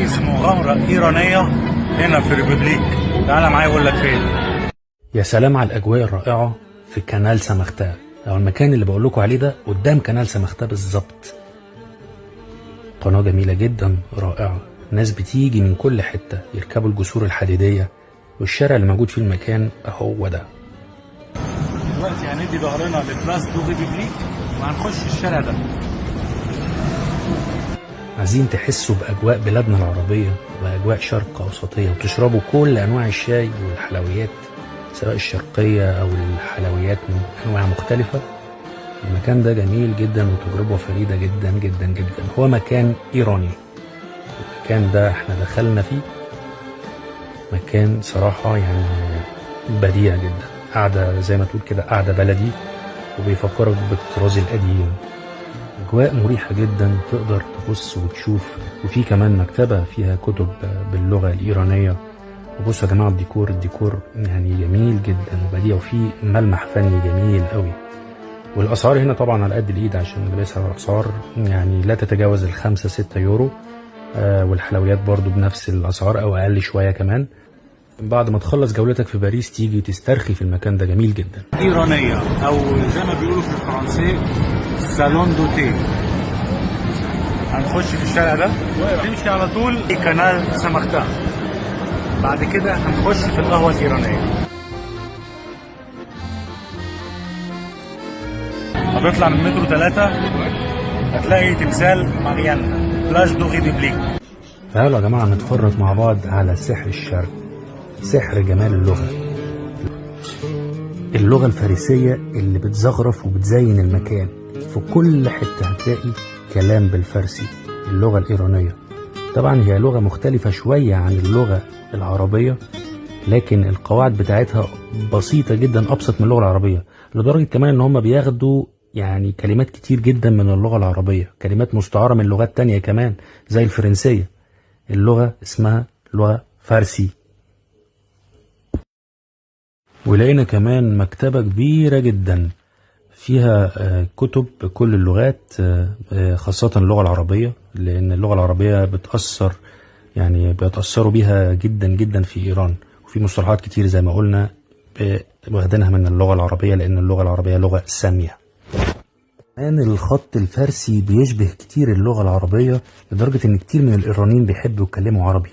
في مغامرة إيرانية هنا في ريبوبليك. تعالى معايا أقول لك فين. يا سلام على الأجواء الرائعة في كانال سامختاه، أو المكان اللي بقول لكم عليه ده قدام كانال سامختاه بالظبط. قناة جميلة جدا رائعة، ناس بتيجي من كل حتة يركبوا الجسور الحديدية، والشارع اللي موجود فيه المكان هو ده. دلوقتي هندي ظهرنا لبلاس دو ريبوبليك وهنخش الشارع ده. عايزين تحسوا بأجواء بلادنا العربية وأجواء شرق أوسطية، وتشربوا كل أنواع الشاي والحلويات سواء الشرقية أو الحلويات من أنواع مختلفة. المكان ده جميل جدا وتجربة فريدة جدا جدا جدا. هو مكان إيراني، المكان ده احنا دخلنا فيه مكان صراحة يعني بديع جدا. قاعدة زي ما تقول كده قاعدة بلدي، وبيفكرك بالطراز القديم. أجواء مريحة جدا، تقدر تبص وتشوف، وفي كمان مكتبة فيها كتب باللغة الإيرانية. وبصوا يا جماعة الديكور يعني جميل جدا وبديع، وفي ملمح فني جميل قوي. والأسعار هنا طبعا على قد الإيد، عشان اللي بيسأل الأسعار يعني لا تتجاوز 5-6 يورو. والحلويات برضو بنفس الأسعار أو أقل شوية كمان. بعد ما تخلص جولتك في باريس تيجي تسترخي في المكان ده، جميل جدا. إيرانية أو زي ما بيقولوا في الفرنسي سالون دوتي. هنخش في الشارع ده نمشي على طول كانال سامختاه. بعد كده هنخش في القهوة الإيرانية. هتطلع من مترو 3 هتلاقي تمثال ماريانا بلاس دو ريبوبليك. تعالوا يا جماعة نتفرج مع بعض على سحر الشرق، سحر جمال اللغة الفارسية اللي بتزخرف وبتزين المكان. في كل حتة هتلاقي كلام بالفارسي. اللغة الإيرانية طبعا هي لغة مختلفة شوية عن اللغة العربية، لكن القواعد بتاعتها بسيطة جدا، أبسط من اللغة العربية، لدرجة كمان إن هم بياخدوا يعني كلمات كتير جدا من اللغة العربية، كلمات مستعارة من لغات تانية كمان زي الفرنسية. اللغة اسمها لغة فارسي. ولقينا كمان مكتبة كبيرة جدا فيها كتب بكل اللغات، خاصة اللغة العربية، لأن اللغة العربية بيتأثروا بيها جدا جدا في إيران. وفي مصطلحات كتير زي ما قلنا واخدينها من اللغة العربية، لأن اللغة العربية لغة سامية. كمان الخط الفارسي بيشبه كتير اللغة العربية، لدرجة إن كتير من الإيرانيين بيحبوا يتكلموا عربي.